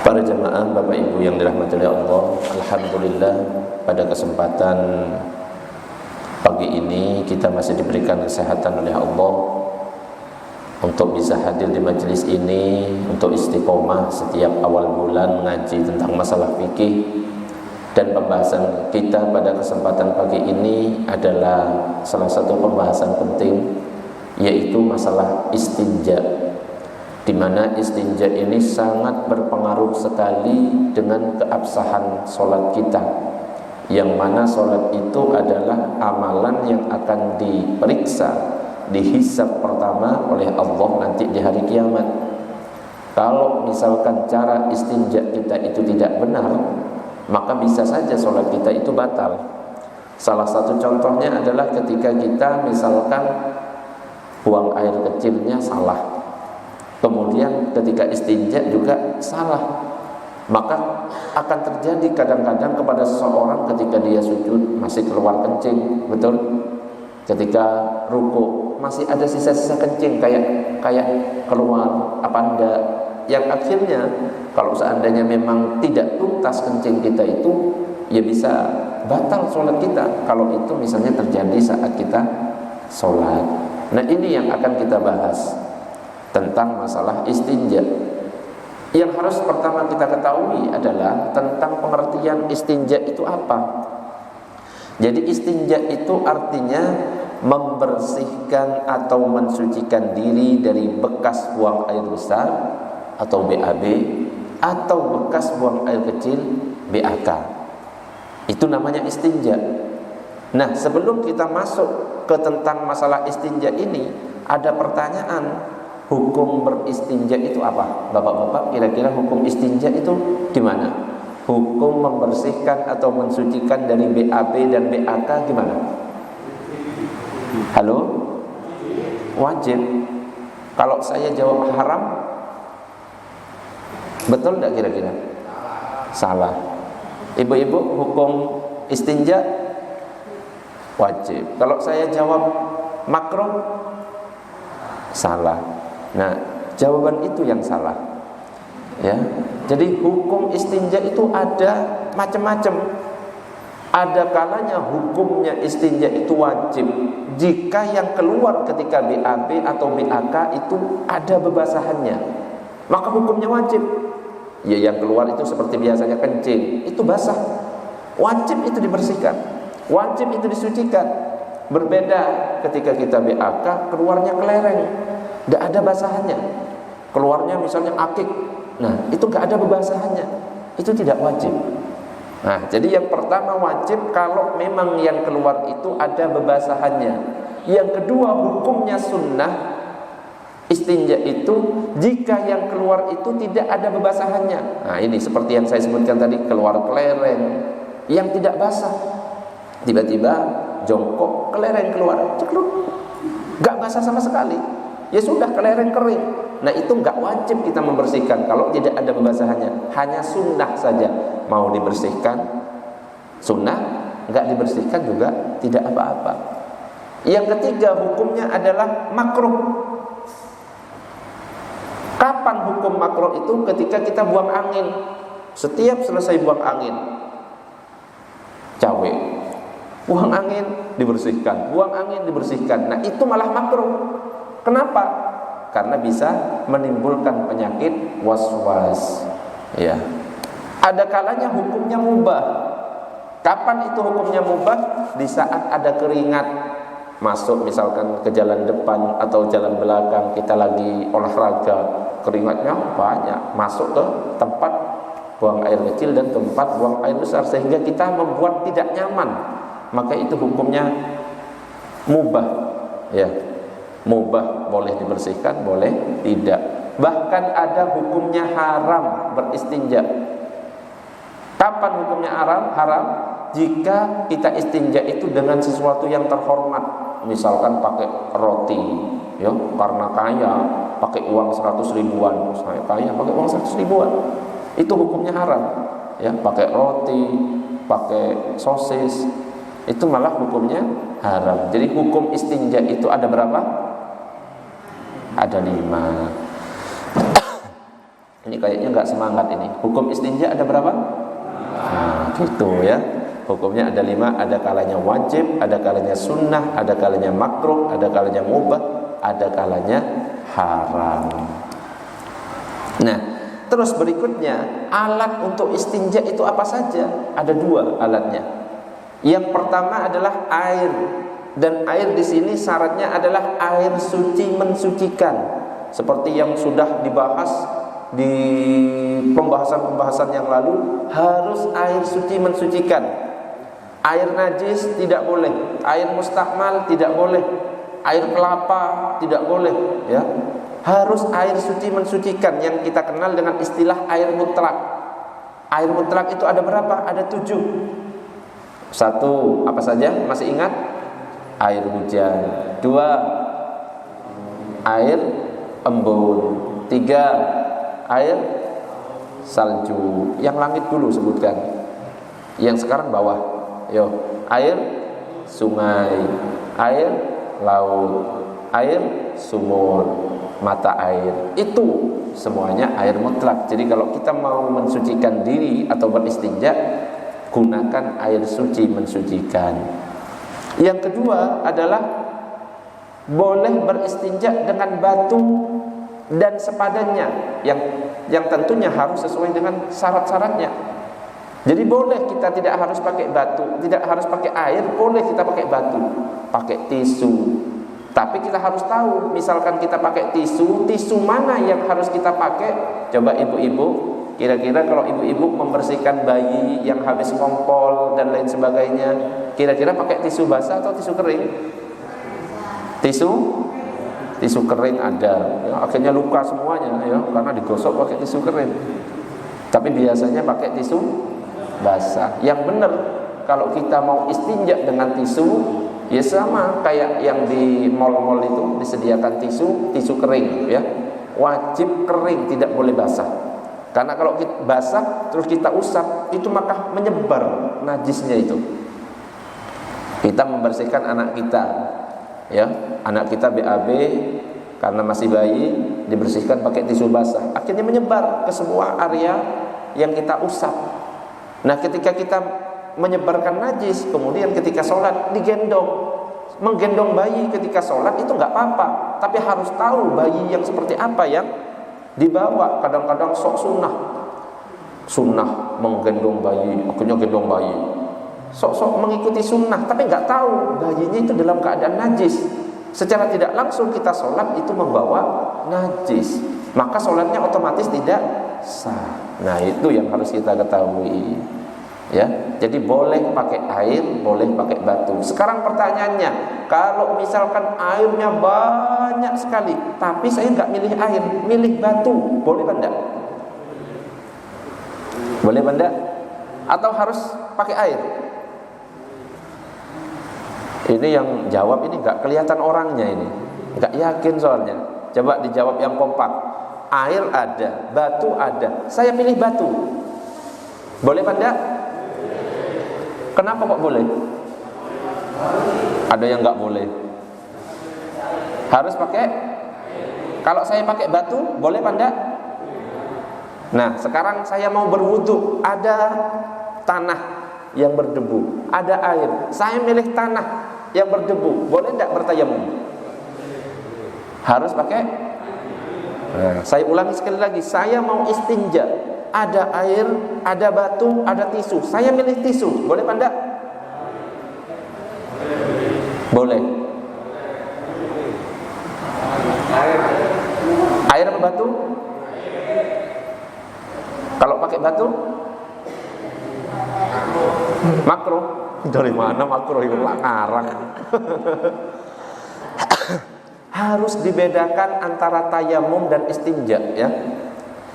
Para jemaah, Bapak Ibu yang dirahmati oleh Allah, alhamdulillah pada kesempatan pagi ini kita masih diberikan kesehatan oleh Allah untuk bisa hadir di majelis ini, untuk istiqomah setiap awal bulan mengaji tentang masalah fikih. Dan pembahasan kita pada kesempatan pagi ini adalah salah satu pembahasan penting, yaitu masalah istinja, di mana istinja ini sangat berpengaruh sekali dengan keabsahan sholat kita, yang mana sholat itu adalah amalan yang akan diperiksa, dihisab pertama oleh Allah nanti di hari kiamat. Kalau misalkan cara istinja kita itu tidak benar, maka bisa saja sholat kita itu batal. Salah satu contohnya adalah ketika kita misalkan buang air kecilnya salah, kemudian ketika istinja juga salah, maka akan terjadi kadang-kadang kepada seseorang ketika dia sujud masih keluar kencing, betul? Ketika ruku masih ada sisa-sisa kencing kayak keluar apa enggak, yang akhirnya kalau seandainya memang tidak tuntas kencing kita itu, ya bisa batal sholat kita kalau itu misalnya terjadi saat kita sholat. Nah, ini yang akan kita bahas tentang masalah istinja. Yang harus pertama kita ketahui adalah tentang pengertian istinja itu apa. Jadi istinja itu artinya membersihkan atau mensucikan diri dari bekas buang air besar atau BAB, atau bekas buang air kecil BAK. Itu namanya istinja. Nah, sebelum kita masuk ke tentang masalah istinja ini, ada pertanyaan, hukum beristinja itu apa? Bapak-bapak, kira-kira hukum istinja itu gimana? Hukum membersihkan atau mensucikan dari BAB dan BAK gimana? Halo? Wajib. Kalau saya jawab haram, betul tidak kira-kira? Salah. Ibu-ibu, hukum istinja wajib. Kalau saya jawab makruh, salah. Nah, jawaban itu yang salah. Ya. Jadi hukum istinja itu ada macam-macam. Ada kalanya hukumnya istinja itu wajib jika yang keluar ketika BAB atau BAK itu ada bebasahannya, maka hukumnya wajib. Ya, yang keluar itu seperti biasanya kencing, itu basah, wajib itu dibersihkan, wajib itu disucikan. Berbeda ketika kita BAK, keluarnya kelereng, tidak ada basahannya. Keluarnya misalnya akik, nah itu tidak ada bebasahannya, itu tidak wajib. Nah, jadi yang pertama wajib kalau memang yang keluar itu ada bebasahannya. Yang kedua, hukumnya sunnah istinja itu jika yang keluar itu tidak ada bebasahannya. Nah, ini seperti yang saya sebutkan tadi, keluar kelereng yang tidak basah, tiba-tiba jongkok kelereng keluar, cekluk, gak basah sama sekali, ya sudah kelereng kering. Nah, itu gak wajib kita membersihkan kalau tidak ada bebasahannya, hanya sunnah saja. Mau dibersihkan sunnah, gak dibersihkan juga tidak apa-apa. Yang ketiga, hukumnya adalah makruh. Kapan hukum makruh itu? Ketika kita buang angin. Setiap selesai buang angin, cawe, buang angin dibersihkan, buang angin dibersihkan. Nah, itu malah makruh. Kenapa? Karena bisa menimbulkan penyakit was-was. Ya. Ada kalanya hukumnya mubah. Kapan itu hukumnya mubah? Di saat ada keringat masuk misalkan ke jalan depan atau jalan belakang, kita lagi olahraga, keringatnya banyak masuk ke tempat buang air kecil dan tempat buang air besar sehingga kita membuat tidak nyaman, maka itu hukumnya mubah. Ya, mubah, boleh dibersihkan, boleh tidak. Bahkan ada hukumnya haram beristinja. Kapan hukumnya haram? Haram jika kita istinja itu dengan sesuatu yang terhormat, misalkan pakai roti, ya, karena kaya, pakai uang 100 ribuan, saya kaya pakai uang 100 ribuan, itu hukumnya haram. Ya, pakai roti, pakai sosis, itu malah hukumnya haram. Jadi hukum istinja itu ada berapa? Ada 5. Ini kayaknya nggak semangat ini. Hukum istinja ada berapa? Nah, gitu ya. Hukumnya ada 5, ada kalanya wajib, ada kalanya sunnah, ada kalanya makruh, ada kalanya mubah, ada kalanya haram. Nah, terus berikutnya, alat untuk istinja itu apa saja? Ada 2 alatnya. Yang pertama adalah air, dan air di sini syaratnya adalah air suci mensucikan, seperti yang sudah dibahas di pembahasan-pembahasan yang lalu. Harus air suci mensucikan. Air najis tidak boleh, air mustakmal tidak boleh, air kelapa tidak boleh, ya. Harus air suci mensucikan, yang kita kenal dengan istilah air mutlak. Air mutlak itu ada berapa? Ada 7. 1, apa saja? Masih ingat? Air hujan. 2, air embun. 3, air salju. Yang langit dulu sebutkan, yang sekarang bawah. Yo, air sungai, air laut, air sumur, mata air. Itu semuanya air mutlak. Jadi kalau kita mau mensucikan diri atau beristinja, gunakan air suci mensucikan. Yang kedua adalah boleh beristinja dengan batu dan sepadannya, yang tentunya harus sesuai dengan syarat-syaratnya. Jadi boleh kita tidak harus pakai batu, tidak harus pakai air, boleh kita pakai batu, pakai tisu. Tapi kita harus tahu, misalkan kita pakai tisu, tisu mana yang harus kita pakai? Coba ibu-ibu, kira-kira kalau ibu-ibu membersihkan bayi yang habis kompol dan lain sebagainya, kira-kira pakai tisu basah atau tisu kering? Tisu kering ada, ya, akhirnya luka semuanya, ya, karena digosok pakai tisu kering. Tapi biasanya pakai tisu basah. Yang benar, kalau kita mau istinja dengan tisu, ya sama kayak yang di mall-mall itu disediakan tisu kering, ya. Wajib kering, tidak boleh basah. Karena kalau kita basah terus kita usap, itu maka menyebar najisnya itu. Kita membersihkan anak kita, ya, anak kita BAB karena masih bayi, dibersihkan pakai tisu basah, akhirnya menyebar ke semua area yang kita usap. Nah, ketika kita menyebarkan najis, kemudian ketika sholat menggendong bayi ketika sholat itu nggak apa-apa, tapi harus tahu bayi yang seperti apa yang dibawa. Kadang-kadang sok sunnah menggendong bayi, akhirnya gendong bayi, sok mengikuti sunnah, tapi nggak tahu bayinya itu dalam keadaan najis. Secara tidak langsung kita sholat itu membawa najis, maka sholatnya otomatis tidak sah. Nah, itu yang harus kita ketahui, ya. Jadi boleh pakai air, boleh pakai batu. Sekarang pertanyaannya, kalau misalkan airnya banyak sekali, tapi saya nggak milih air, milih batu, boleh apa enggak? Boleh apa enggak? Atau harus pakai air? Ini yang jawab ini nggak kelihatan orangnya, ini nggak yakin soalnya. Coba dijawab yang kompak. Air ada, batu ada, saya pilih batu. Boleh apa enggak? Kenapa kok boleh? Ada yang nggak boleh. Harus pakai. Kalau saya pakai batu, boleh apa enggak? Nah, sekarang saya mau berwudu, ada tanah yang berdebu, ada air. Saya milih tanah yang berdebu, boleh enggak bertayamum? Harus pakai. Nah, saya ulangi sekali lagi, saya mau istinja, ada air, ada batu, ada tisu, saya milih tisu, boleh apa enggak? Boleh. Air apa batu? Kalau pakai batu? Makruh. Dari mana makruh itu larang? Harus dibedakan antara tayamum dan istinja, ya.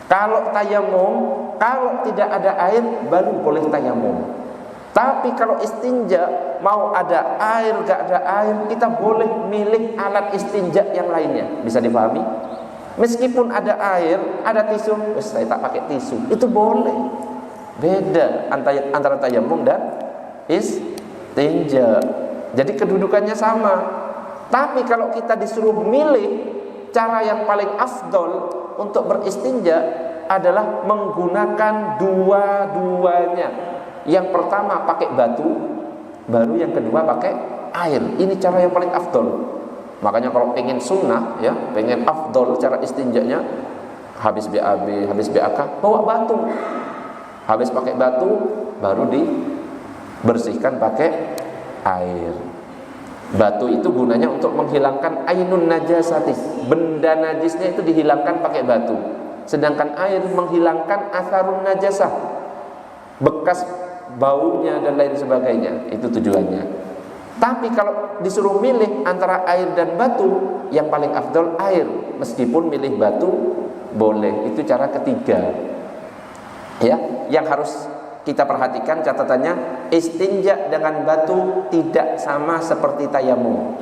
Kalau tayamum, kalau tidak ada air baru boleh tayamum. Tapi kalau istinja, mau ada air, gak ada air, kita boleh milih alat istinja yang lainnya. Bisa dipahami? Meskipun ada air, ada tisu, saya tak pakai tisu, itu boleh. Beda antara tayamum dan istinja. Jadi kedudukannya sama. Tapi kalau kita disuruh milih cara yang paling afdol untuk beristinja, adalah menggunakan dua-duanya. Yang pertama pakai batu, baru yang kedua pakai air. Ini cara yang paling afdol. Makanya kalau pengen sunnah ya, pengen afdol cara istinjanya, habis BAB, habis BAK, bawa batu. Habis pakai batu, baru dibersihkan pakai air. Batu itu gunanya untuk menghilangkan ainun najasati, benda najisnya itu dihilangkan pakai batu. Sedangkan air menghilangkan asarun najasah, bekas baunya dan lain sebagainya. Itu tujuannya. Tapi kalau disuruh milih antara air dan batu, yang paling afdol air. Meskipun milih batu boleh. Itu cara ketiga. Ya, yang harus kita perhatikan catatannya, istinja dengan batu tidak sama seperti tayamum.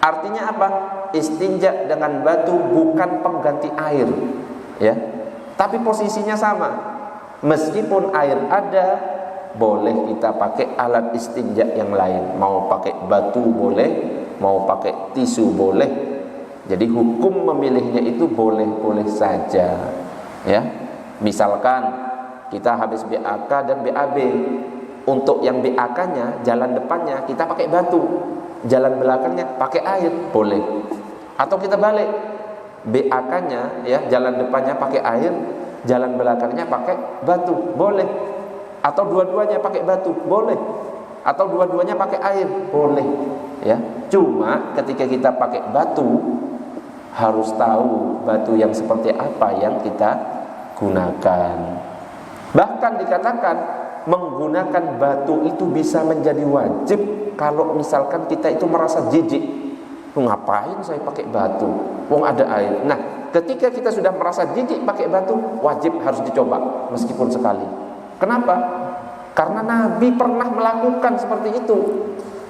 Artinya apa? Istinja dengan batu bukan pengganti air, ya. Tapi posisinya sama. Meskipun air ada, boleh kita pakai alat istinja yang lain. Mau pakai batu boleh, mau pakai tisu boleh. Jadi hukum memilihnya itu boleh-boleh saja, ya. Misalkan kita habis BAK dan BAB. Untuk yang BAK-nya, jalan depannya kita pakai batu, jalan belakangnya pakai air, boleh. Atau kita balik, BAK-nya ya, jalan depannya pakai air, jalan belakangnya pakai batu, boleh. Atau dua-duanya pakai batu, boleh. Atau dua-duanya pakai air, boleh. Ya, cuma ketika kita pakai batu, harus tahu batu yang seperti apa yang kita gunakan. Bahkan dikatakan menggunakan batu itu bisa menjadi wajib kalau misalkan kita itu merasa jijik. Ngapain saya pakai batu? Wong ada air. Nah, ketika kita sudah merasa jijik pakai batu, wajib harus dicoba meskipun sekali. Kenapa? Karena Nabi pernah melakukan seperti itu.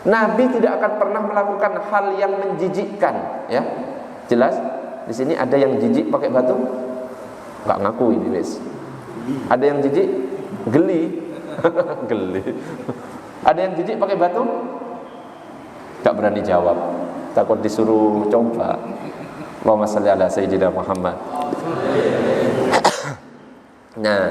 Nabi tidak akan pernah melakukan hal yang menjijikkan, ya. Jelas? Di sini ada yang jijik pakai batu? Enggak ngaku ini, wes. Ada yang jijik? Geli. Geli. Ada yang jijik pakai batu? Gak berani jawab, takut disuruh coba. Allahumma shalli ala sayyidina Muhammad. Nah,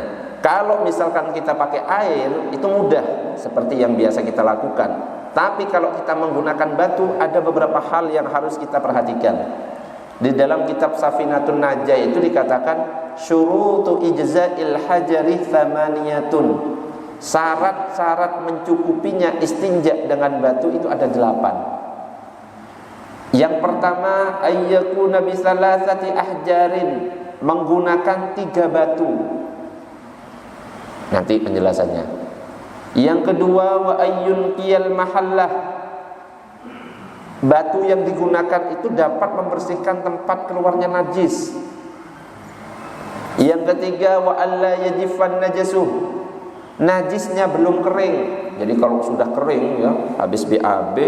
kalau misalkan kita pakai air, itu mudah seperti yang biasa kita lakukan. Tapi kalau kita menggunakan batu, ada beberapa hal yang harus kita perhatikan. Di dalam kitab Safinatun Najah itu dikatakan syurutu ijza'il hajari thamaniyatun. Syarat-syarat mencukupinya istinja dengan batu itu ada 8. Yang pertama, ayyakuna bisalasati ahjarin, menggunakan 3 batu. Nanti penjelasannya. Yang kedua, wa ayyun qiyal mahallah, batu yang digunakan itu dapat membersihkan tempat keluarnya najis. Yang ketiga, wa alla yajifan najasuh, najisnya belum kering. Jadi kalau sudah kering ya, habis BAB,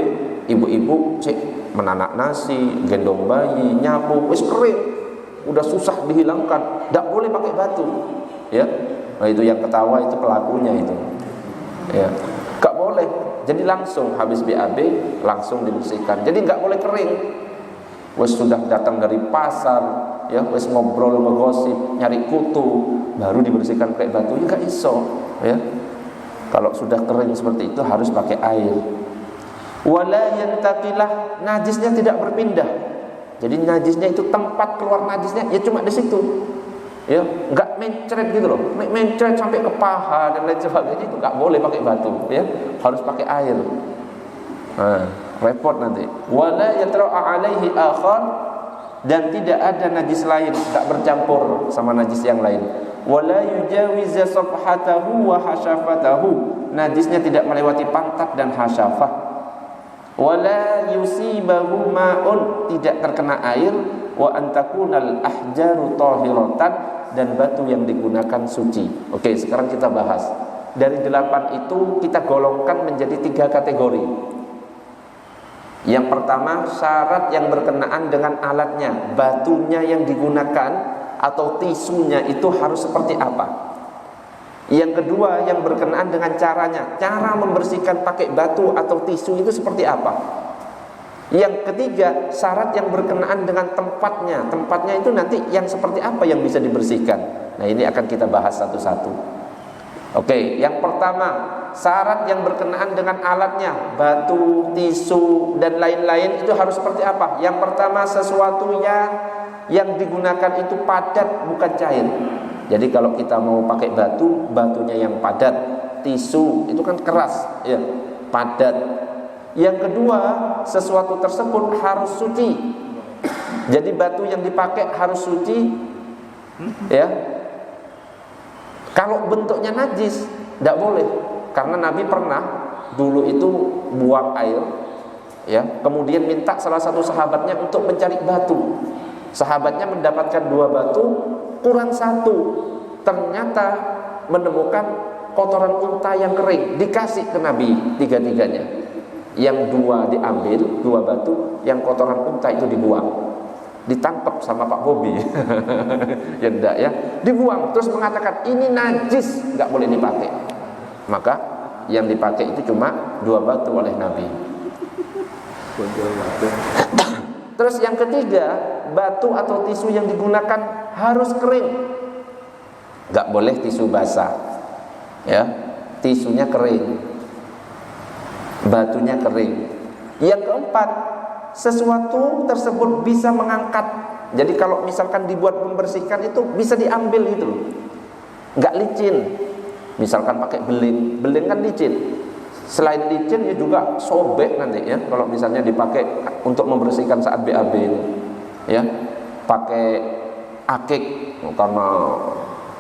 ibu-ibu cek menanak nasi, gendong bayi, nyapu, wis kering, udah susah dihilangkan, tidak boleh pakai batu, ya. Nah, itu yang ketawa itu pelakunya itu, ya, gak boleh. Jadi langsung habis BAB langsung dibersihkan. Jadi gak boleh kering. Wis sudah datang dari pasar, ya, wis ngobrol, ngegosip, nyari kutu, baru dibersihkan pakai batu, ya gak iso, ya. Kalau sudah kering seperti itu harus pakai air. Wala yantaqilah, najisnya tidak berpindah. Jadi najisnya itu tempat keluar najisnya ya cuma di situ. Ya, enggak mencret gitu loh. Mencret sampai ke paha dan lain sebagainya itu enggak boleh pakai batu, ya. Harus pakai air. Nah, repot nanti. Wala yatra'a alaihi akhar, dan tidak ada najis lain, enggak bercampur sama najis yang lain. Wala yujawiza safhatahu wa hasyafatahu, najisnya tidak melewati pantat dan hasyafah. Wala yusibahu ma'un, tidak terkena air. Wa antakunal ahjaru tahiratan, dan batu yang digunakan suci. Oke, sekarang kita bahas. Dari 8 itu kita golongkan menjadi 3 kategori. Yang pertama, syarat yang berkenaan dengan alatnya, batunya yang digunakan atau tisunya itu harus seperti apa. Yang kedua, yang berkenaan dengan caranya, cara membersihkan pakai batu atau tisu itu seperti apa. Yang ketiga, syarat yang berkenaan dengan tempatnya. Tempatnya itu nanti yang seperti apa yang bisa dibersihkan. Nah, ini akan kita bahas satu-satu. Oke, yang pertama, syarat yang berkenaan dengan alatnya, batu, tisu, dan lain-lain itu harus seperti apa? Yang pertama, sesuatu yang digunakan itu padat, bukan cair. Jadi kalau kita mau pakai batu, batunya yang padat. Tisu itu kan keras, ya, padat. Yang kedua, sesuatu tersebut harus suci. Jadi batu yang dipakai harus suci, ya. Kalau bentuknya najis, tidak boleh. Karena Nabi pernah dulu itu buang air, ya, kemudian minta salah satu sahabatnya untuk mencari batu. Sahabatnya mendapatkan 2 batu, kurang 1. Ternyata menemukan kotoran unta yang kering, dikasih ke Nabi 3-tiganya. Yang 2 diambil, 2 batu, yang kotoran unta itu dibuang. Ditangkap sama Pak Bobi. Ya enggak, ya, dibuang. Terus mengatakan ini najis, enggak boleh dipakai. Maka yang dipakai itu cuma 2 batu oleh Nabi. Terus yang ketiga, batu atau tisu yang digunakan harus kering. Enggak boleh tisu basah, ya, tisunya kering, batunya kering. Yang keempat, sesuatu tersebut bisa mengangkat. Jadi kalau misalkan dibuat membersihkan itu bisa diambil gitu loh, nggak licin. Misalkan pakai beling, beling kan licin. Selain licin ya juga sobek nanti, ya. Kalau misalnya dipakai untuk membersihkan saat BAB, ya, pakai akik, karena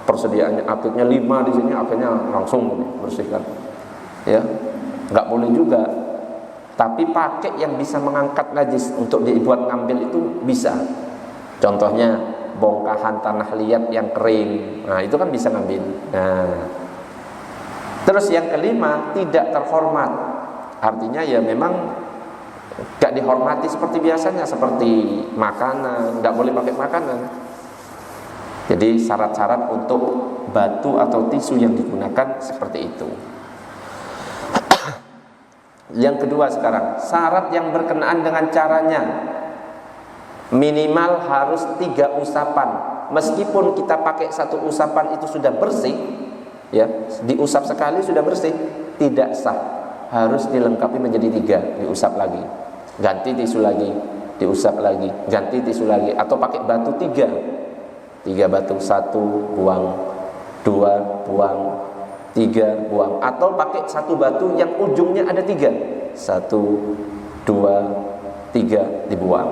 persediaannya akiknya 5 di sini, akhirnya langsung bersihkan, ya, nggak boleh juga. Tapi pakai yang bisa mengangkat najis untuk dibuat ngambil itu bisa. Contohnya bongkahan tanah liat yang kering, nah itu kan bisa ngambil. Nah, terus yang kelima, tidak terhormat. Artinya ya memang gak dihormati seperti biasanya, seperti makanan, gak boleh pakai makanan. Jadi syarat-syarat untuk batu atau tisu yang digunakan seperti itu. Yang kedua sekarang, syarat yang berkenaan dengan caranya. Minimal harus 3 usapan. Meskipun kita pakai 1 usapan itu sudah bersih, ya, diusap sekali sudah bersih, tidak sah. Harus dilengkapi menjadi 3, diusap lagi, ganti tisu lagi, diusap lagi, ganti tisu lagi. Atau pakai batu 3 batu, 1 buang, 2 buang, 3 buang. Atau pakai 1 batu yang ujungnya ada 3, 1, 2, 3 dibuang.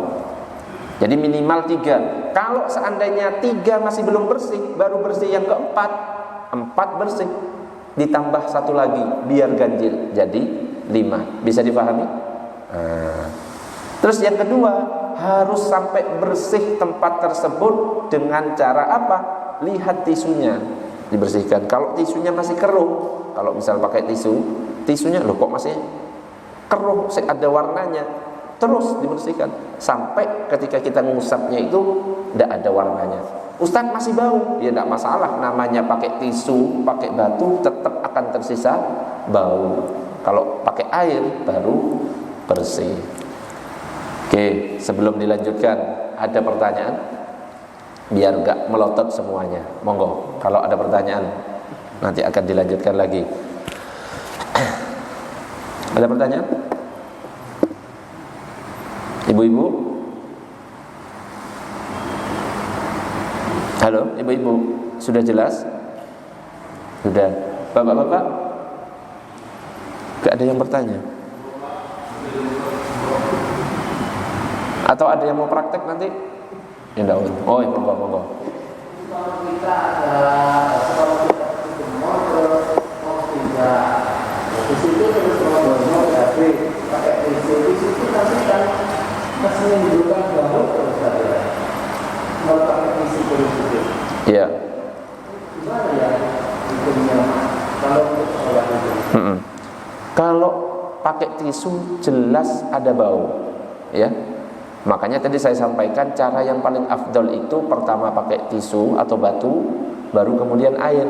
Jadi minimal 3. Kalau seandainya 3 masih belum bersih, baru bersih yang keempat, 4 bersih, ditambah 1 lagi biar ganjil, jadi 5. Bisa dipahami? Terus yang kedua, harus sampai bersih tempat tersebut dengan cara apa? Lihat tisunya, dibersihkan. Kalau tisunya masih keruh, kalau misal pakai tisunya loh kok masih keruh, ada warnanya, terus dibersihkan sampai ketika kita ngusapnya itu tidak ada warnanya. Ustaz masih bau, ya tidak masalah, namanya pakai tisu, pakai batu tetap akan tersisa bau. Kalau pakai air baru bersih. Oke, sebelum dilanjutkan, ada pertanyaan? Biar gak melotot semuanya, monggo. Kalau ada pertanyaan nanti akan dilanjutkan lagi. Ada pertanyaan? Ibu-ibu? Halo, ibu-ibu, sudah jelas? Sudah. Bapak-bapak? Gak ada yang bertanya? Atau ada yang mau praktek nanti? Ya enggak. Oh, monggo. Kalau kita ada di situ terus mau pakai tisu di situ tapi kan masih menimbulkan bau terus ada. Mau pakai tisu terus itu. Iya. Gimana ya hukumnya kalau untuk sholat itu? Kalau pakai tisu jelas ada bau, ya. Makanya tadi saya sampaikan cara yang paling afdol itu pertama pakai tisu atau batu, baru kemudian air.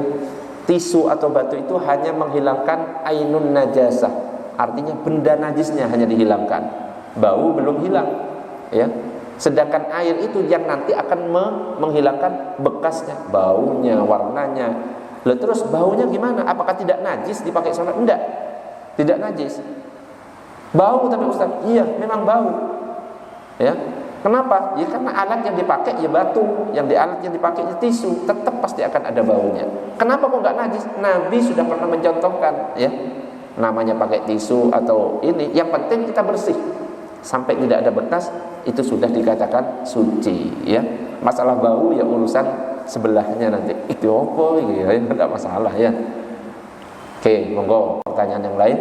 Tisu atau batu itu hanya menghilangkan ainun najasah, artinya benda najisnya hanya dihilangkan, bau belum hilang, ya. Sedangkan air itu yang nanti akan menghilangkan bekasnya, baunya, warnanya. Lalu terus baunya gimana? Apakah tidak najis dipakai sholat? Enggak, tidak najis. Bau tapi Ustaz, iya memang bau. Ya, kenapa? Ya karena alat yang dipakai ya batu, alat yang dipakai ya tisu, tetap pasti akan ada baunya. Kenapa kok nggak najis? Nabi sudah pernah mencontohkan, ya, namanya pakai tisu atau ini. Yang penting kita bersih, sampai tidak ada bekas itu sudah dikatakan suci. Ya, masalah bau ya urusan sebelahnya nanti. Itu apa? Ya, nggak masalah ya. Oke, monggo pertanyaan yang lain.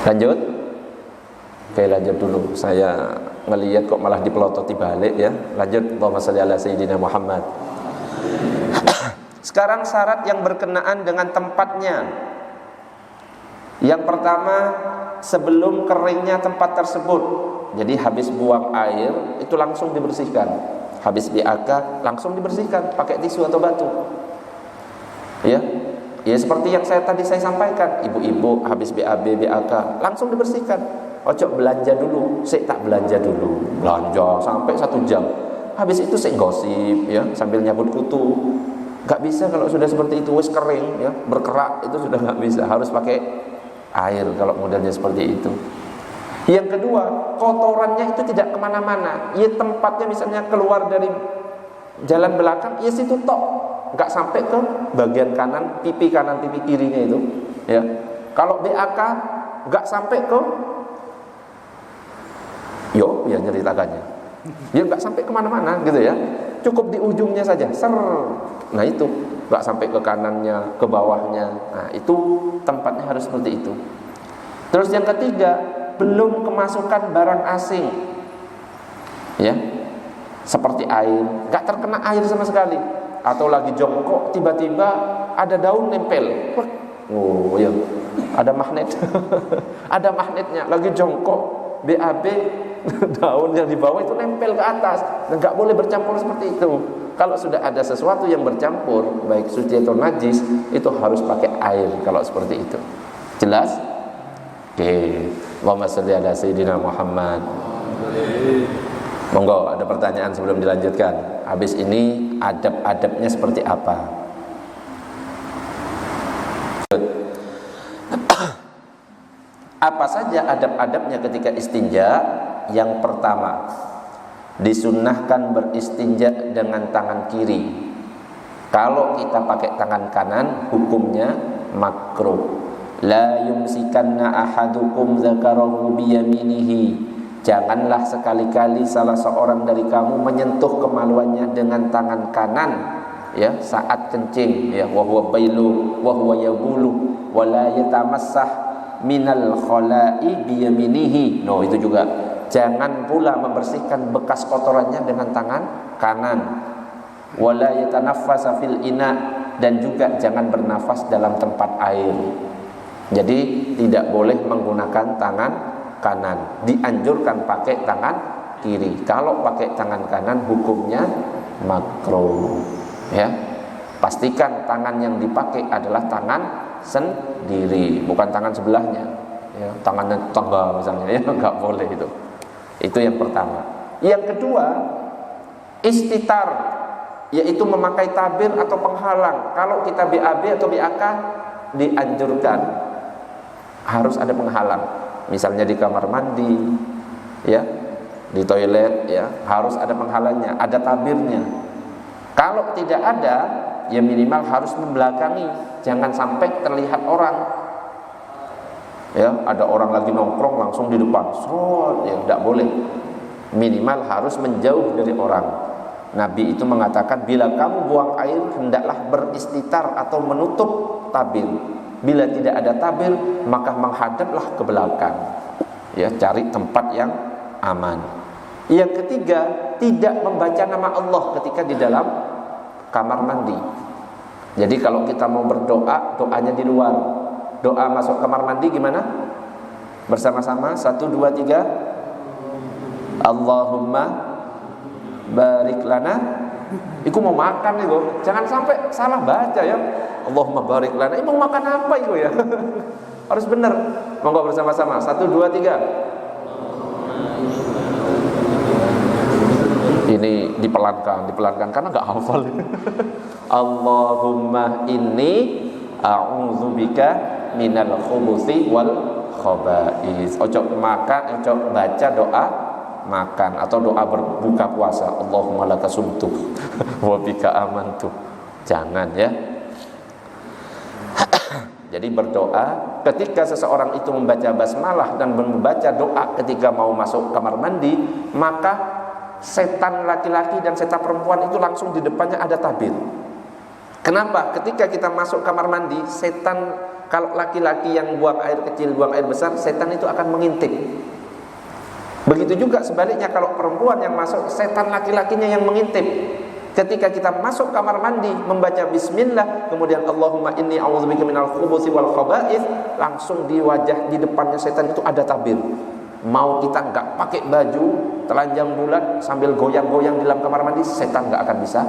Lanjut. Oke, lanjut dulu. Saya ngelihat kok malah dipelototi balik ya. Lanjut. Allahumma shalli ala sayyidina Muhammad. Sekarang syarat yang berkenaan dengan tempatnya. Yang pertama, sebelum keringnya tempat tersebut. Jadi habis buang air itu langsung dibersihkan. Habis BAK langsung dibersihkan pakai tisu atau batu. Ya. Ya seperti yang tadi saya sampaikan, ibu-ibu habis BAB, BAK langsung dibersihkan. Ojo belanja dulu, saya tak belanja dulu. Belanja sampai 1 jam. Habis itu saya gosip ya, sambil nyabut kutu. Gak bisa kalau sudah seperti itu, wis kering ya, berkerak itu sudah gak bisa. Harus pakai air kalau modelnya seperti itu. Yang kedua, kotorannya itu tidak kemana-mana. Ya tempatnya misalnya keluar dari jalan belakang, ya situ tok. Enggak sampai ke bagian kanan, pipi kanan, pipi kirinya itu, ya. Kalau BAK enggak sampai ke, ya ceritakannya, ya enggak sampai kemana-mana gitu ya, cukup di ujungnya saja, ser. Nah itu enggak sampai ke kanannya, ke bawahnya. Nah itu tempatnya harus seperti itu. Terus yang ketiga, belum kemasukan barang asing, ya, seperti air, enggak terkena air sama sekali. Atau lagi jongkok tiba-tiba ada daun nempel. Oh iya, ada magnet. Ada magnetnya. Lagi jongkok BAB daun yang di bawah itu nempel ke atas. Enggak boleh bercampur seperti itu. Kalau sudah ada sesuatu yang bercampur, baik suci atau najis, itu harus pakai air kalau seperti itu. Jelas? Oke. Allahumma shalli ala sayyidina Muhammad. Monggo, ada pertanyaan sebelum dilanjutkan. Habis ini adab-adabnya seperti apa? Apa saja adab-adabnya ketika istinja? Yang pertama, disunnahkan beristinja dengan tangan kiri. Kalau kita pakai tangan kanan, hukumnya makruh. La yumsikanna ahadukum dzakarahu biyaminihi. Janganlah sekali-kali salah seorang dari kamu menyentuh kemaluannya dengan tangan kanan, ya, saat kencing, ya, wa huwa bailu wa huwa yabulu wa la yatamassah minal khala'i biyaminihi. No, itu juga jangan pula membersihkan bekas kotorannya dengan tangan kanan. Wa la yatanaffasa fil ina, dan juga jangan bernafas dalam tempat air. Jadi tidak boleh menggunakan tangan kanan, dianjurkan pakai tangan kiri. Kalau pakai tangan kanan hukumnya makruh. Ya, pastikan tangan yang dipakai adalah tangan sendiri, bukan tangan sebelahnya. Ya, tangannya tetangga misalnya, ya nggak boleh itu. Itu yang pertama. Yang kedua, istitar, yaitu memakai tabir atau penghalang. Kalau kita BAB atau BAK dianjurkan harus ada penghalang. Misalnya di kamar mandi, ya, di toilet, ya, harus ada penghalangnya, ada tabirnya. Kalau tidak ada, ya minimal harus membelakangi, jangan sampai terlihat orang. Ya, ada orang lagi nongkrong langsung di depan, ya tidak boleh. Minimal harus menjauh dari orang. Nabi itu mengatakan, bila kamu buang air hendaklah beristitar atau menutup tabir. Bila tidak ada tabir, maka menghadaplah ke belakang. Ya, cari tempat yang aman. Yang ketiga, tidak membaca nama Allah ketika di dalam kamar mandi. Jadi kalau kita mau berdoa, doanya di luar. Doa masuk kamar mandi gimana? Bersama-sama, 1, 2, 3. Allahumma barik lana. Iku mau makan itu, jangan sampai salah baca ya. Allahumma barik lana. Mau makan apa itu ya? Harus benar. Monggo bersama-sama. 1, 2, 3. dipelankan karena nggak hafal. Allahumma inni a'udzubika minal khubuthi wal khaba'is. Ojo makan, ojo baca doa makan atau doa berbuka puasa. Allahumma laka sumtu wa bika amantu. Jangan ya. Jadi berdoa ketika seseorang itu membaca basmalah dan membaca doa ketika mau masuk kamar mandi, maka setan laki-laki dan setan perempuan itu langsung di depannya ada tabir. Kenapa? Ketika kita masuk kamar mandi, setan, kalau laki-laki yang buang air kecil, buang air besar, setan itu akan mengintip. Begitu juga sebaliknya, kalau perempuan yang masuk, setan laki-lakinya yang mengintip. Ketika kita masuk kamar mandi membaca bismillah, kemudian Allahumma inni a'udzubika minal khubuthi wal khaba'ith, langsung di wajah, di depannya setan itu ada tabir. Mau kita enggak pakai baju telanjang bulat sambil goyang-goyang di dalam kamar mandi, setan enggak akan bisa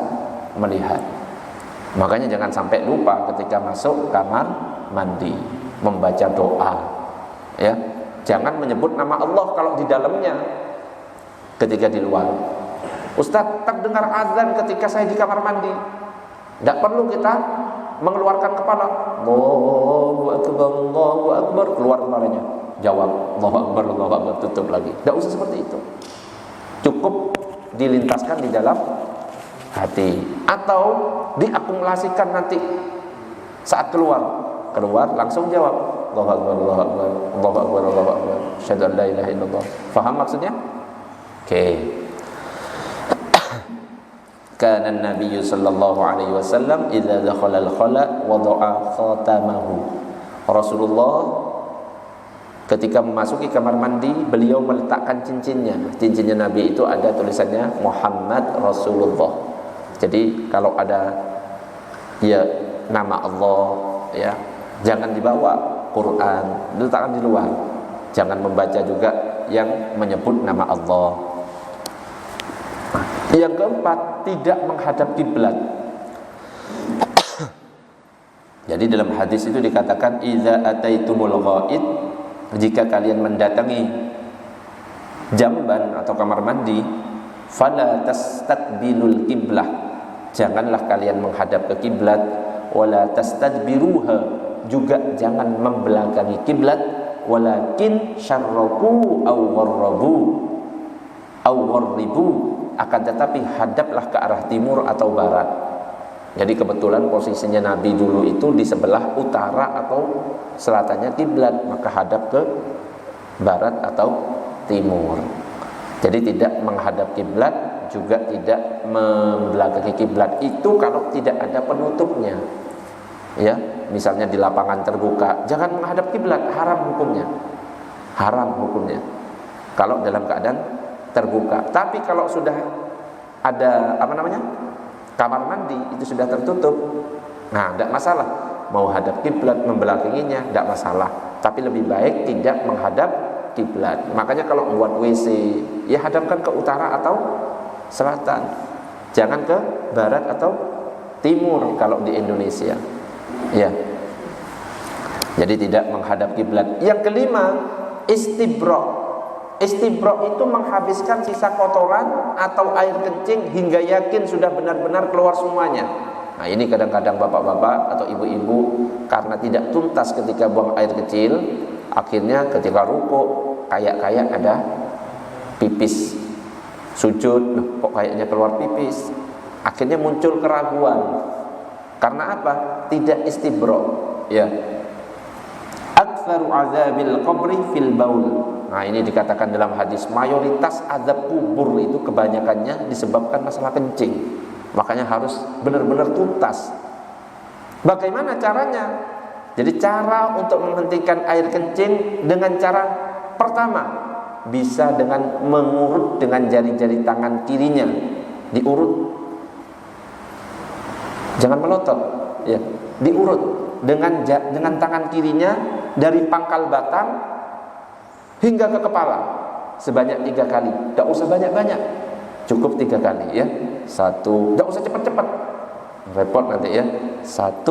melihat. Makanya jangan sampai lupa ketika masuk kamar mandi membaca doa. Ya, jangan menyebut nama Allah kalau di dalamnya. Ketika di luar, Ustaz, terdengar azan ketika saya di kamar mandi. Tidak perlu kita mengeluarkan kepala. Allahu Akbar, keluar kepalanya. Jawab, Allahu Akbar, tutup lagi. Tidak usah seperti itu. Cukup dilintaskan di dalam hati, atau diakumulasikan nanti saat keluar langsung jawab Allahu Akbar, Allahu Akbar, Allahu Akbar, Allahu Akbar, asyhadu an la ilaha illallah. Faham maksudnya? Oke. Kana Nabi sallallahu alaihi wasallam idza dakhala al-khala wada'a khatamahu. Rasulullah ketika memasuki kamar mandi, beliau meletakkan cincinnya. Cincinnya Nabi itu ada tulisannya Muhammad Rasulullah. Jadi kalau ada ya nama Allah, ya jangan dibawa Quran, diletakkan di luar. Jangan membaca juga yang menyebut nama Allah. Yang keempat, tidak menghadap kiblat. Jadi dalam hadis itu dikatakan idza ataitumul ghaid, jika kalian mendatangi jamban atau kamar mandi, fala tastaqbilul qiblah, janganlah kalian menghadap ke kiblat, wala tastadbiruha, juga jangan membelakangi kiblat, walakin syarraku aw gharrabu aw gharribu, akan tetapi hadaplah ke arah timur atau barat. Jadi kebetulan posisinya Nabi dulu itu di sebelah utara atau selatannya kiblat, maka hadap ke barat atau timur. Jadi tidak menghadap kiblat, juga tidak membelakangi kiblat. Itu kalau tidak ada penutupnya. Ya, misalnya di lapangan terbuka, jangan menghadap kiblat, haram hukumnya. Haram hukumnya. Kalau dalam keadaan terbuka. Tapi kalau sudah ada kamar mandi itu sudah tertutup, nah tidak masalah. Mau hadap kiblat, membelakanginya tidak masalah. Tapi lebih baik tidak menghadap kiblat. Makanya kalau buat WC, ya hadapkan ke utara atau selatan. Jangan ke barat atau timur kalau di Indonesia. Ya. Jadi tidak menghadap kiblat. Yang kelima, istibra'. Istibra' itu menghabiskan sisa kotoran atau air kencing hingga yakin sudah benar-benar keluar semuanya. Nah ini kadang-kadang bapak-bapak atau ibu-ibu karena tidak tuntas ketika buang air kecil, akhirnya ketika rukuk kayak ada pipis. Sujud, kok kayaknya keluar pipis. Akhirnya muncul keraguan. Karena apa? Tidak istibra'. Ya. Aktsaru azabil qabri fil baul. Nah ini dikatakan dalam hadis, mayoritas azab kubur itu kebanyakannya disebabkan masalah kencing. Makanya harus benar-benar tuntas. Bagaimana caranya? Jadi cara untuk menghentikan air kencing dengan cara pertama, bisa dengan mengurut dengan jari-jari tangan kirinya, diurut. Jangan melotot, ya, diurut dengan tangan kirinya dari pangkal batang hingga ke kepala sebanyak 3 kali. Tidak usah banyak-banyak, cukup 3 kali ya. 1, tidak usah cepat-cepat, repot nanti ya. 1,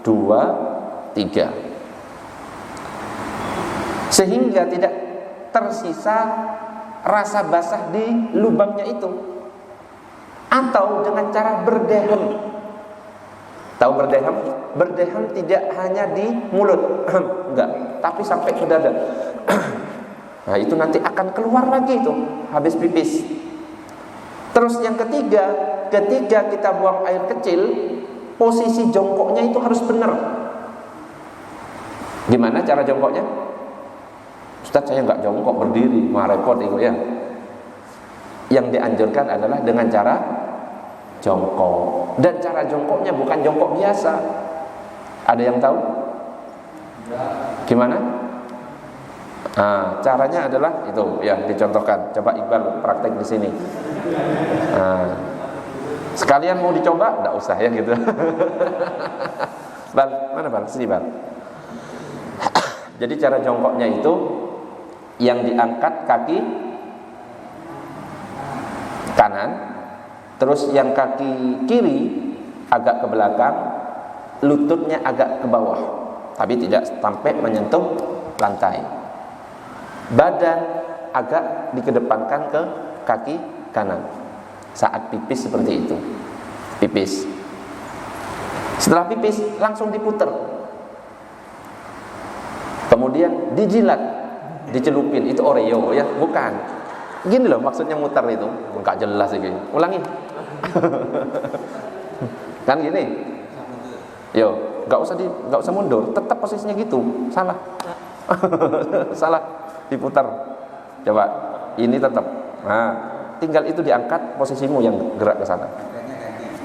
2, 3, sehingga tidak tersisa rasa basah di lubangnya itu. atau dengan cara berdehem. Tahu berdehem? Berdehem tidak hanya di mulut, enggak, tapi sampai ke dada. Nah, itu nanti akan keluar lagi itu habis pipis. Terus yang ketiga, ketika kita buang air kecil, posisi jongkoknya itu harus benar. Gimana cara jongkoknya? Ustaz, saya nggak jongkok, berdiri, mah repot itu ya. Yang dianjurkan adalah dengan cara jongkok. Dan cara jongkoknya bukan jongkok biasa. Ada yang tahu? Gimana? Caranya adalah itu ya, dicontohkan. Coba Iqbal praktek di sini. Sekalian mau dicoba, enggak usah ya gitu. Bal, mana Bal? Sini Bal. Jadi cara jongkoknya itu yang diangkat kaki kanan, terus yang kaki kiri agak ke belakang, lututnya agak ke bawah, tapi tidak sampai menyentuh lantai. Badan agak dikedepankan ke kaki kanan saat pipis seperti itu. Pipis. Setelah pipis langsung diputer. Kemudian dijilat, dicelupin. Itu Oreo ya, bukan. Gini loh maksudnya muter itu. Enggak jelas ini. Ulangi. Kan gini. Yo, enggak usah mundur, tetap posisinya gitu. Salah. Salah, diputar. Coba. Ini tetap. Nah, tinggal itu diangkat, posisimu yang gerak ke sana.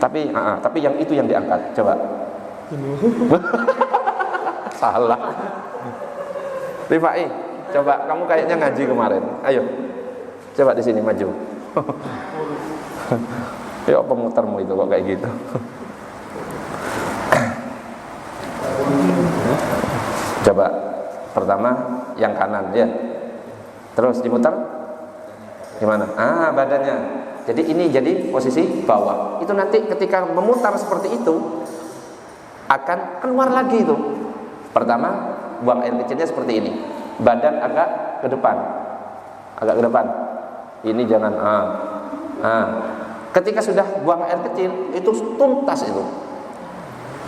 Tapi yang itu yang diangkat. Coba. Salah. Rifai, coba, kamu kayaknya ngaji kemarin. Ayo, coba di sini maju. Ya, pemutarmu itu kok kayak gitu. Coba, pertama yang kanan ya. Terus diputar. Gimana? Badannya. Jadi ini jadi posisi bawah. Itu nanti ketika memutar seperti itu akan keluar lagi itu. Pertama, buang air kecilnya seperti ini. Badan agak ke depan. Agak ke depan. Ini jangan Ketika sudah buang air kecil, itu tuntas itu.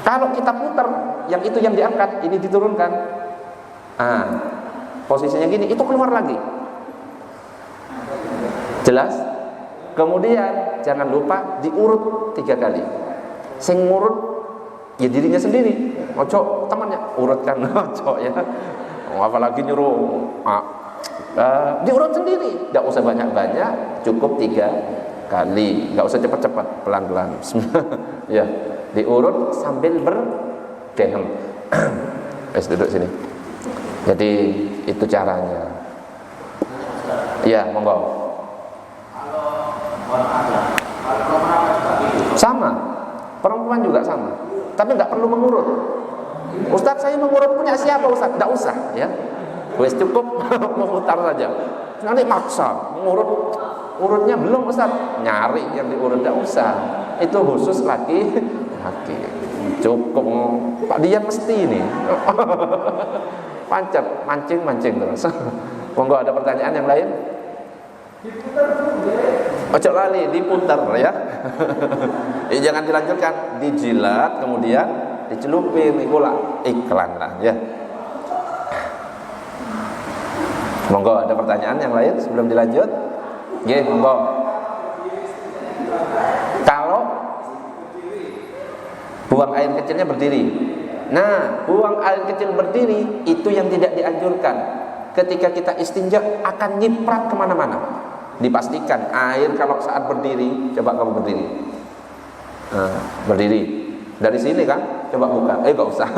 Kalau kita putar, yang itu yang diangkat, ini diturunkan. Posisinya gini, itu keluar lagi. Jelas? Kemudian jangan lupa diurut 3 kali. Sing ngurut ya dirinya sendiri, ojo temannya urutkan, ojo ya. Apalagi nyuruh diurut sendiri, tidak usah banyak-banyak, cukup 3 kali, nggak usah cepat-cepat, pelan-pelan. Ya, diurut sambil berdehem. Duduk sini. Jadi itu caranya. Ya, monggo. Sama, perempuan juga sama. Tapi nggak perlu mengurut. Ustadz, saya mengurut punya siapa Ustadz? Nggak usah ya. Wes cukup memutar saja. Nanti maksa mengurut, urutnya belum Ustadz, nyari yang diurut, nggak usah. Itu khusus laki. Cukup Pak Dian mesti ini. Pancet, mancing terus. Monggo, ada pertanyaan yang lain? Ojo lali, diputar ya. Jangan dilanjutkan, dijilat kemudian dicelupin, iklan lah ya. Monggo, ada pertanyaan yang lain sebelum dilanjut? Nggih, monggo. Kalau buang air kecilnya berdiri. Nah, buang air kecil berdiri itu yang tidak dianjurkan. Ketika kita istinja akan nyiprat kemana-mana. Dipastikan air kalau saat berdiri, coba kamu berdiri. Berdiri. Dari sini kan, coba buka. Gak usah.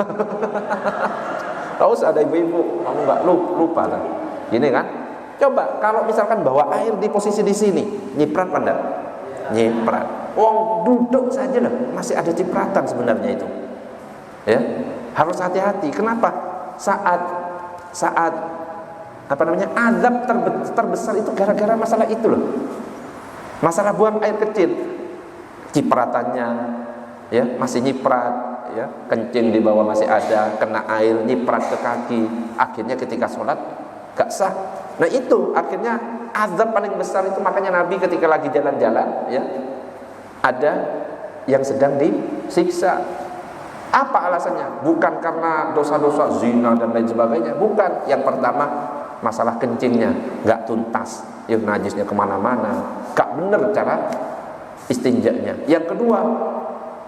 Gak usah, ada ibu-ibu, kamu gak lupa lah. Gini kan? Coba kalau misalkan bawa air di posisi di sini, nyiprat apa enggak? Nyiprat. Duduk saja lah, masih ada cipratan sebenarnya itu. Ya, harus hati-hati. Kenapa? Saat azab terbesar itu gara-gara masalah itu loh. Masalah buang air kecil, cipratannya ya masih nyiprat ya, kencing di bawah masih ada, kena air nyiprat ke kaki, akhirnya ketika sholat gak sah. Nah itu akhirnya azab paling besar itu. Makanya Nabi ketika lagi jalan-jalan ya, ada yang sedang disiksa. Apa alasannya? Bukan karena dosa-dosa zina dan lain sebagainya, bukan. Yang pertama, masalah kencingnya nggak tuntas, yang najisnya kemana-mana, nggak bener cara istinjanya. Yang kedua,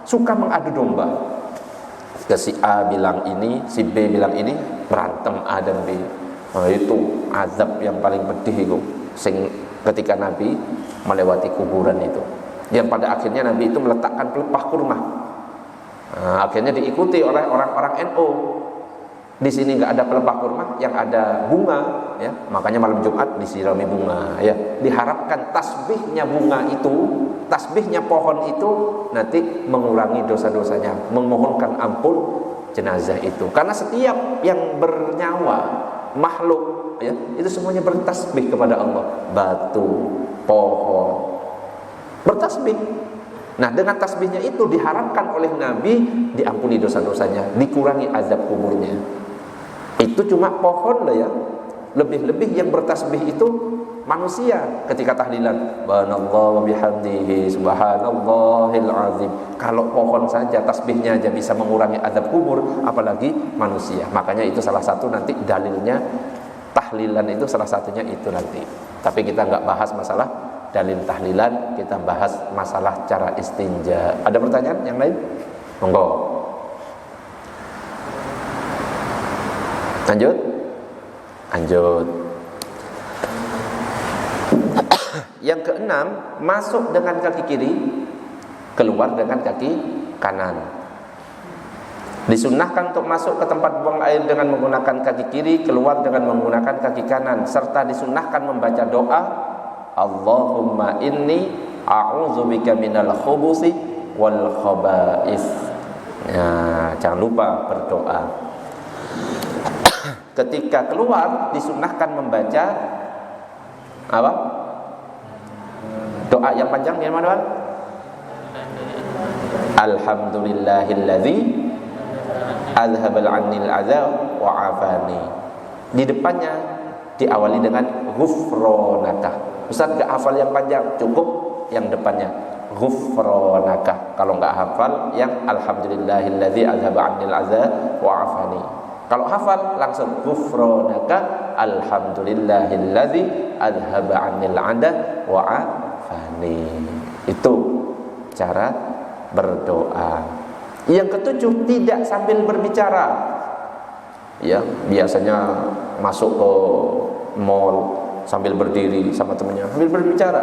suka mengadu domba. Si A bilang ini, si B bilang ini, berantem A dan B. Nah, itu azab yang paling pedih itu, ketika Nabi melewati kuburan itu. Yang pada akhirnya Nabi itu meletakkan pelepah kurma. Nah, akhirnya diikuti oleh orang-orang NU. Di sini nggak ada pelepah kurma, yang ada bunga, ya. Makanya malam Jumat disirami bunga, ya. Diharapkan tasbihnya bunga itu, tasbihnya pohon itu nanti mengurangi dosa-dosanya, memohonkan ampun jenazah itu. Karena setiap yang bernyawa, makhluk, ya, itu semuanya bertasbih kepada Allah. Batu, pohon, bertasbih. Nah, dengan tasbihnya itu diharapkan oleh Nabi diampuni dosa-dosanya, dikurangi azab kuburnya. Itu cuma pohon lah ya. Lebih-lebih yang bertasbih itu manusia ketika tahlilan. Subhanallah wa bihamdihi subhanallahil azim. Kalau pohon saja tasbihnya aja bisa mengurangi azab kubur, apalagi manusia. Makanya itu salah satu nanti dalilnya tahlilan itu salah satunya itu nanti. Tapi kita nggak bahas masalah dalil tahlilan, kita bahas masalah cara istinja. Ada pertanyaan yang lain? Monggo. Lanjut. Yang keenam, masuk dengan kaki kiri, keluar dengan kaki kanan. Disunnahkan untuk masuk ke tempat buang air dengan menggunakan kaki kiri, keluar dengan menggunakan kaki kanan, serta disunnahkan membaca doa Allahumma inni a'udzubika minal khubuthi wal khaba'is. Nah, jangan lupa berdoa. Ketika keluar disunnahkan membaca apa? Doa yang panjang yang mana, Bang? Alhamdulillahilladzi azhabal 'annil adza wa 'afani. Di depannya diawali dengan ghufranaka. Ustaz gak hafal yang panjang, cukup yang depannya ghufranaka. Kalau gak hafal yang alhamdulillahilladzi azhaba 'annil adza wa 'afani. Kalau hafal langsung ghufranaka alhamdulillahilladzi azhaba 'annil adza wa 'afani. Itu cara berdoa. Yang ketujuh, tidak sambil berbicara. Ya, biasanya masuk ke mall sambil berdiri sama temannya, sambil berbicara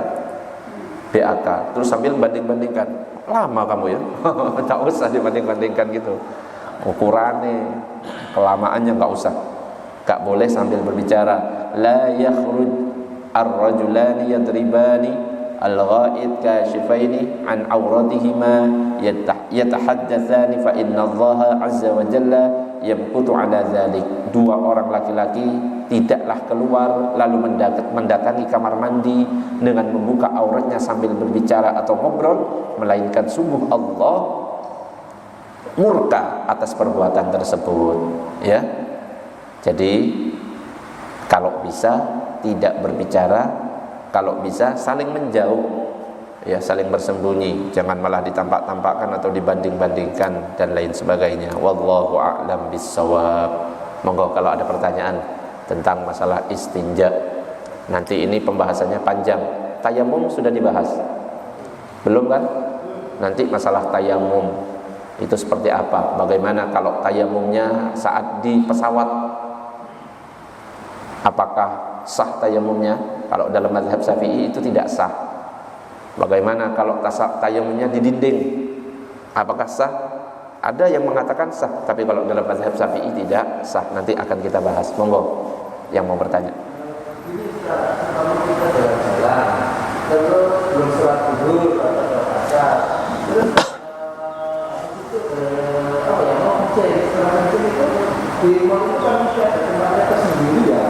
BAK, terus sambil banding-bandingkan. Lama kamu ya. Tak usah dibanding-bandingkan gitu. Ukurannya, kelamaannya nggak usah. Nggak boleh sambil berbicara. La yakhruj ar-rajulani yadribani al-ghaid kashifaini an awratihima yatahaddatsani fa inna Allah azza wa jalla yamqutu ala dzalik. Dua orang laki-laki tidaklah keluar lalu mendatangi kamar mandi dengan membuka auratnya sambil berbicara atau ngobrol, melainkan sungguh Allah murka atas perbuatan tersebut, ya. Jadi kalau bisa tidak berbicara, kalau bisa saling menjauh, ya, saling bersembunyi, jangan malah ditampak-tampakkan atau dibanding-bandingkan dan lain sebagainya. Wallahu a'lam bissawab. Monggo kalau ada pertanyaan tentang masalah istinja. Nanti ini pembahasannya panjang. Tayamum sudah dibahas? Belum kan? Nanti masalah tayamum itu seperti apa? Bagaimana kalau tayamumnya saat di pesawat? Apakah sah tayamumnya? Kalau dalam mazhab Syafi'i itu tidak sah. Bagaimana kalau tayamumnya di dinding? Apakah sah? Ada yang mengatakan sah, tapi kalau dalam mazhab Syafi'i tidak sah. Nanti akan kita bahas. Monggo yang mau bertanya. Ini kalau kita jalan-jalan, terus belum sholat zuhur atau asar, terus apa ya, mau ngecek setelah ngecek itu di mall itu kan mesti ada tempatnya tersendiri ya.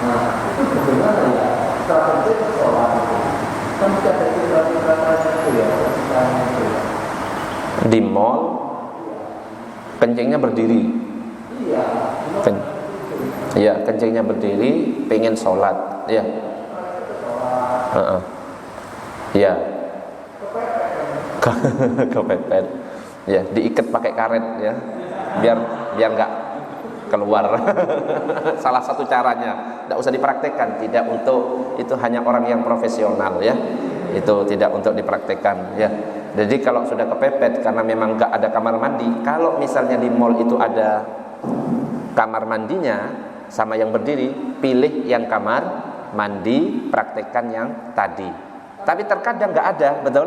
Nah, itu bagaimana ya? Setelah ngecek sholat itu kan mesti ada citra-citranya itu ya, citranya itu ya. Di mall kencingnya berdiri. Iya. Ya, kencingnya berdiri, pengen sholat, ya. Iya. Kepepet. Ya, diikat pakai karet ya. Biar enggak keluar. Salah satu caranya. Tidak usah dipraktekkan, tidak untuk itu hanya orang yang profesional ya. Itu tidak untuk dipraktekkan ya. Jadi kalau sudah kepepet karena memang enggak ada kamar mandi, kalau misalnya di mall itu ada kamar mandinya sama yang berdiri, pilih yang kamar mandi, praktekkan yang tadi. Tapi terkadang nggak ada, betul?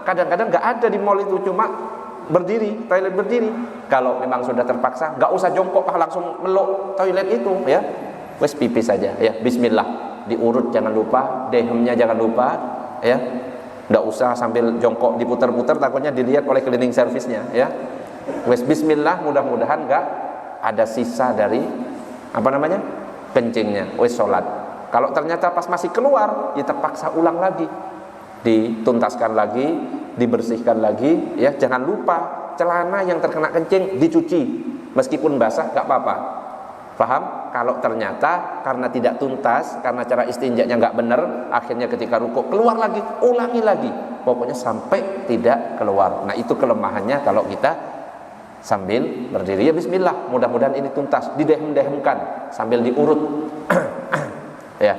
Kadang-kadang nggak ada di mall itu, cuma berdiri, toilet berdiri. Kalau memang sudah terpaksa, nggak usah jongkok, langsung meluk toilet itu, ya. Wes pipis saja, ya. Bismillah, diurut jangan lupa, dehemnya jangan lupa, ya. Nggak usah sambil jongkok diputar-putar, takutnya dilihat oleh cleaning service-nya, ya. Wes bismillah, mudah-mudahan nggak ada sisa dari kencingnya. Wes sholat. Kalau ternyata pas masih keluar, ya terpaksa ulang lagi, dituntaskan lagi, dibersihkan lagi, ya. Jangan lupa celana yang terkena kencing dicuci, meskipun basah nggak apa-apa. Paham? Kalau ternyata karena tidak tuntas, karena cara istinjanya nggak benar, akhirnya ketika rukuk keluar lagi, ulangi lagi, pokoknya sampai tidak keluar. Nah itu kelemahannya kalau kita sambil berdiri, ya bismillah, mudah-mudahan ini tuntas, didehem-dehemkan sambil diurut. Ya.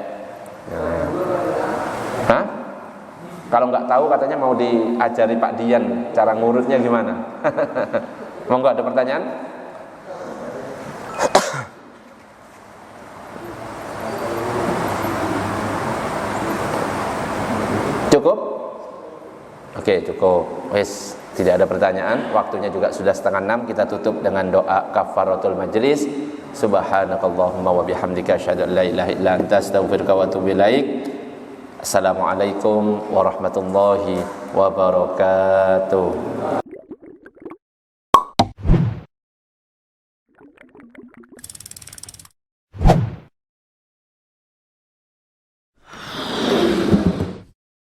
Hah? Kalau nggak tahu katanya mau diajari Pak Dian cara ngurutnya gimana. Monggo, ada pertanyaan? Cukup? Oke, cukup. Wes, tidak ada pertanyaan. Waktunya juga sudah 5:30. Kita tutup dengan doa kafaratul majlis. Subhanakallahumma wa bihamdika asyhadu an la ilaha illa anta astaghfiruka wa atubu ilaik. Assalamualaikum warahmatullahi wabarakatuh.